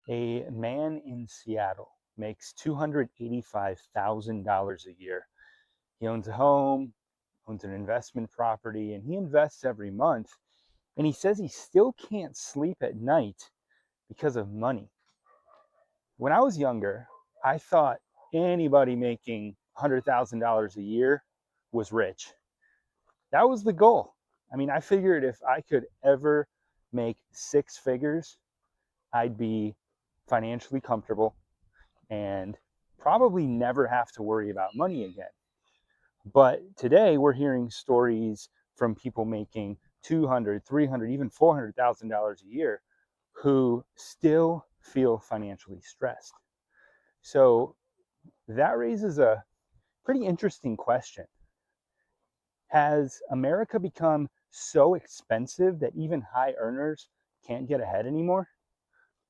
A man in Seattle makes $285,000 a year. He owns a home, owns an investment property, and he invests every month. And he says he still can't sleep at night because of money. When I was younger, I thought anybody making $100,000 a year was rich. That was the goal. I mean, I figured if I could ever make six figures, I'd be financially comfortable and probably never have to worry about money again. But today we're hearing stories from people making 200, 300, even $400,000 a year who still feel financially stressed. So that raises a pretty interesting question. Has America become so expensive that even high earners can't get ahead anymore?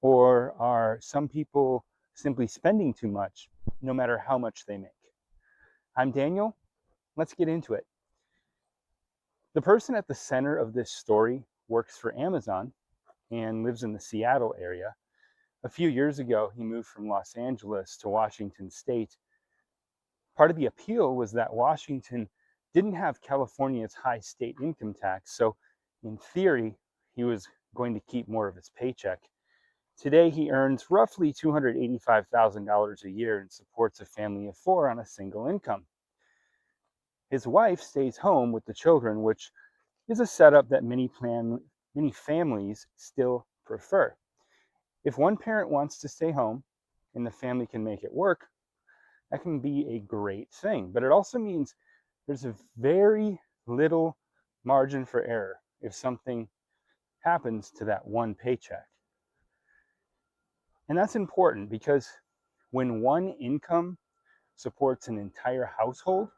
Or are some people simply spending too much no matter how much they make? I'm Daniel. Let's get into it. The person at the center of this story works for Amazon and lives in the Seattle area. A few years ago, he moved from Los Angeles to Washington State. Part of the appeal was that Washington didn't have California's high state income tax, so in theory, he was going to keep more of his paycheck. Today, he earns roughly $285,000 a year and supports a family of four on a single income. His wife stays home with the children, which is a setup that many families still prefer. If one parent wants to stay home and the family can make it work, that can be a great thing. But it also means there's a very little margin for error if something happens to that one paycheck. And that's important because when one income supports an entire household,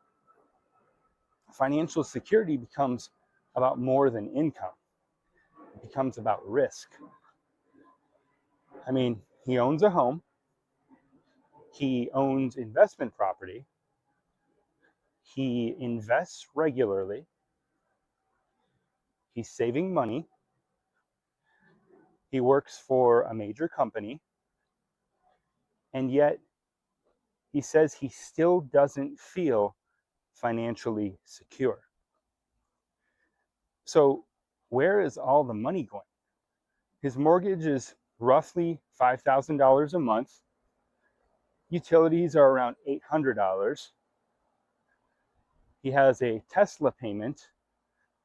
financial security becomes about more than income. It becomes about risk. I mean, he owns a home, he owns investment property, he invests regularly, he's saving money, he works for a major company, and yet he says he still doesn't feel financially secure. So, where is all the money going? His mortgage is roughly $5,000 a month. Utilities are around $800. He has a Tesla payment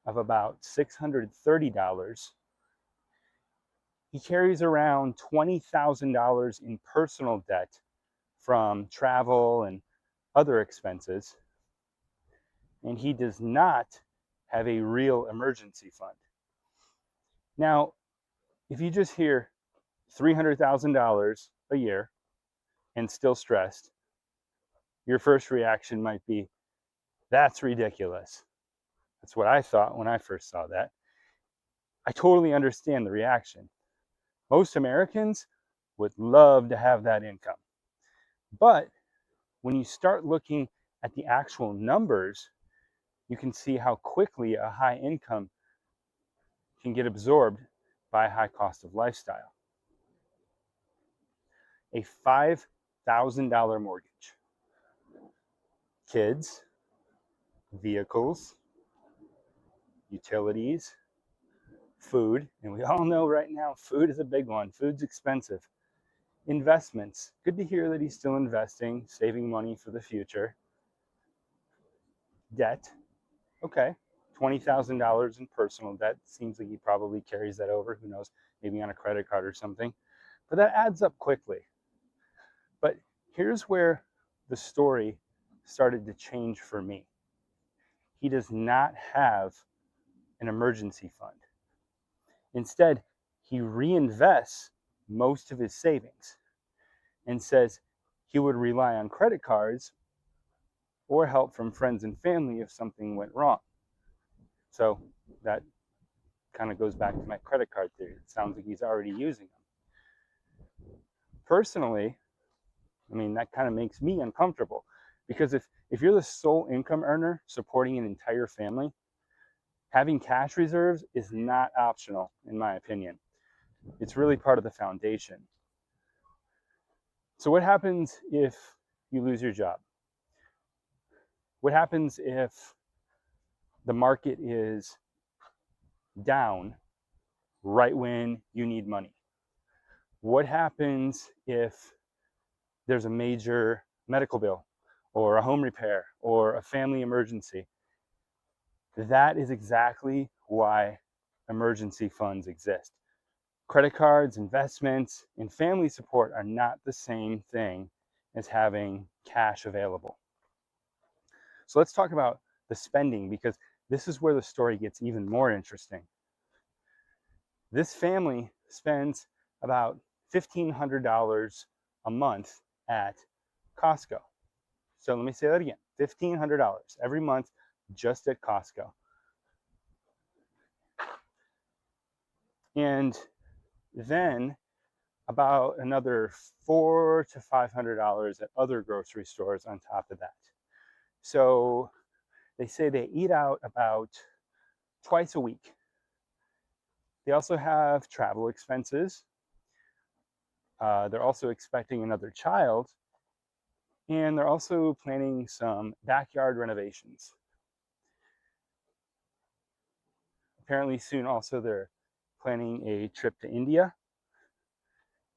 of about $630. He carries around $20,000 in personal debt from travel and other expenses. And he does not have a real emergency fund. Now, if you just hear $300,000 a year and still stressed, your first reaction might be, that's ridiculous. That's what I thought when I first saw that. I totally understand the reaction. Most Americans would love to have that income. But when you start looking at the actual numbers, you can see how quickly a high income can get absorbed by a high cost of lifestyle. A $5,000 mortgage, kids, vehicles, utilities, food, and we all know right now food is a big one. Food's expensive. Investments. Good to hear that he's still investing, saving money for the future. Debt. Okay. $20,000 in personal debt. Seems like he probably carries that over. Who knows? Maybe on a credit card or something. But that adds up quickly. But here's where the story started to change for me. He does not have an emergency fund. Instead, he reinvests most of his savings and says he would rely on credit cards or help from friends and family if something went wrong. So that kind of goes back to my credit card theory. It sounds like he's already using them. Personally, I mean, that kind of makes me uncomfortable because if you're the sole income earner supporting an entire family, having cash reserves is not optional, in my opinion. It's really part of the foundation. So what happens if you lose your job? What happens if the market is down right when you need money? What happens if there's a major medical bill or a home repair or a family emergency? That is exactly why emergency funds exist. Credit cards, investments, and family support are not the same thing as having cash available. So let's talk about the spending, because this is where the story gets even more interesting. This family spends about $1,500 a month at Costco. So let me say that again, $1,500 every month just at Costco. And then about another $400 to $500 at other grocery stores on top of that. So they say they eat out about twice a week. They also have travel expenses. They're also expecting another child, and they're also planning some backyard renovations. Apparently soon also they're planning a trip to India.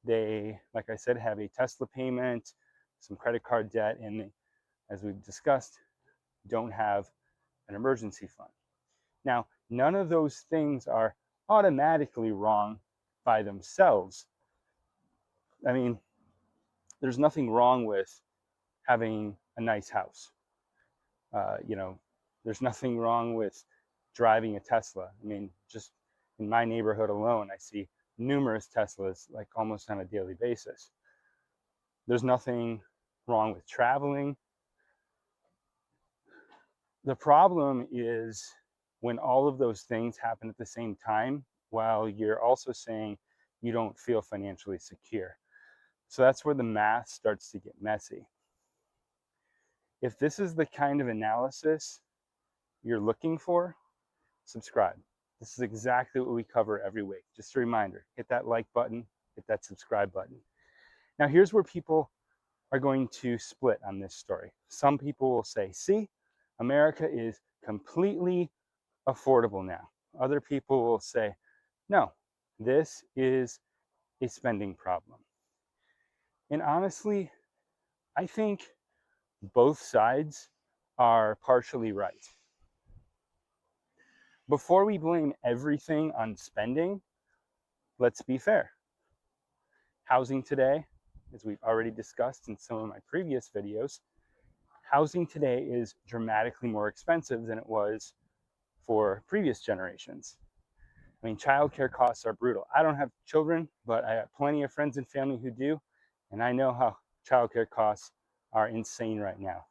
They, like I said, have a Tesla payment, some credit card debt, and they, as we've discussed, don't have an emergency fund. Now, none of those things are automatically wrong by themselves. I mean, there's nothing wrong with having a nice house. There's nothing wrong with driving a Tesla. I mean, just in my neighborhood alone, I see numerous Teslas like almost on a daily basis. There's nothing wrong with traveling. The problem is when all of those things happen at the same time, while you're also saying you don't feel financially secure. So that's where the math starts to get messy. If this is the kind of analysis you're looking for, subscribe. This is exactly what we cover every week. Just a reminder, hit that like button, hit that subscribe button. Now, here's where people are going to split on this story. Some people will say, see, America is completely affordable now. Other people will say, no, this is a spending problem. And honestly, I think both sides are partially right. Before we blame everything on spending, let's be fair. Housing today, as we've already discussed in some of my previous videos, housing today is dramatically more expensive than it was for previous generations. I mean, childcare costs are brutal. I don't have children, but I have plenty of friends and family who do, and I know how childcare costs are insane right now.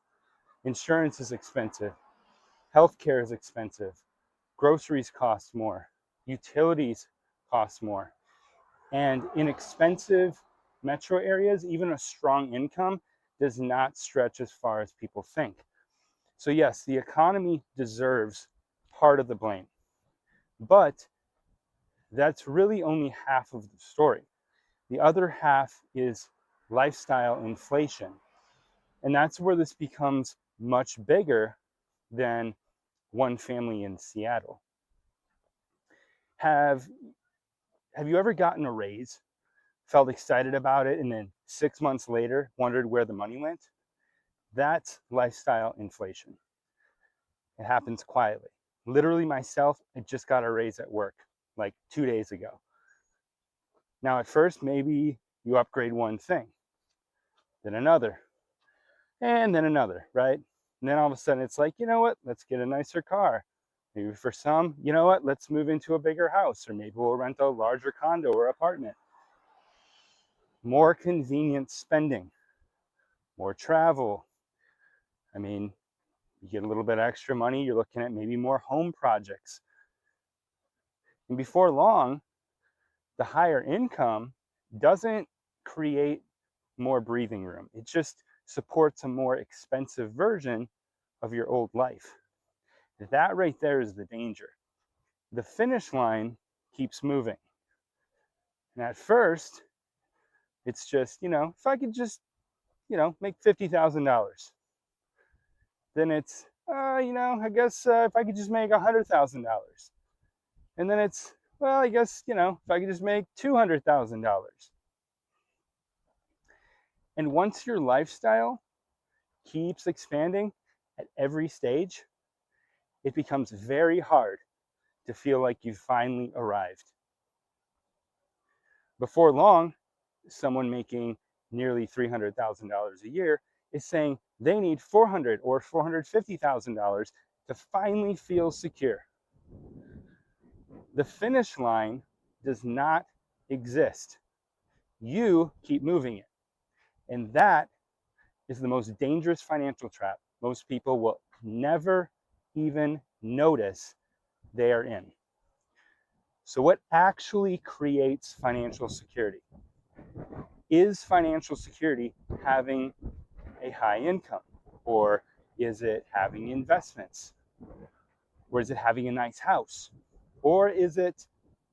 Insurance is expensive. Healthcare is expensive. Groceries cost more. Utilities cost more. And in expensive metro areas, even a strong income does not stretch as far as people think. So yes, the economy deserves part of the blame, but that's really only half of the story. The other half is lifestyle inflation. And that's where this becomes much bigger than one family in Seattle. Have you ever gotten a raise, felt excited about it, and then 6 months later wondered where the money went? That's lifestyle inflation. It happens quietly. Literally myself, I just got a raise at work like 2 days ago. Now at first, maybe you upgrade one thing, then another, and then another, right? And then all of a sudden it's like, you know what, let's get a nicer car. Maybe for some, you know what, let's move into a bigger house, or maybe we'll rent a larger condo or apartment. More convenient spending, more travel. I mean, you get a little bit extra money, you're looking at maybe more home projects. And before long, the higher income doesn't create more breathing room. It just supports a more expensive version of your old life. That right there is the danger. The finish line keeps moving. And at first, It's just, if I could just, make $50,000, then it's, I guess if I could just make $100,000. And then it's, well, I guess, if I could just make $200,000. And once your lifestyle keeps expanding at every stage, it becomes very hard to feel like you've finally arrived. Before long, someone making nearly $300,000 a year is saying they need $400,000 or $450,000 to finally feel secure. The finish line does not exist. You keep moving it. And that is the most dangerous financial trap most people will never even notice they are in. So, what actually creates financial security? Is financial security having a high income? Or is it having investments? Or is it having a nice house? Or is it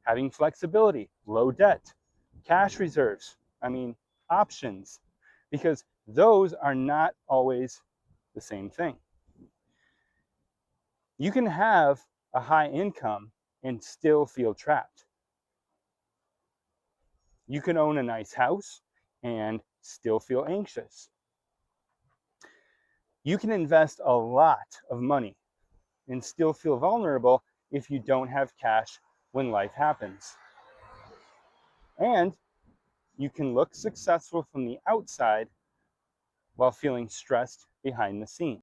having flexibility, low debt, cash reserves? Options. Because those are not always the same thing. You can have a high income and still feel trapped. You can own a nice house and still feel anxious. You can invest a lot of money and still feel vulnerable if you don't have cash when life happens. And you can look successful from the outside while feeling stressed behind the scenes.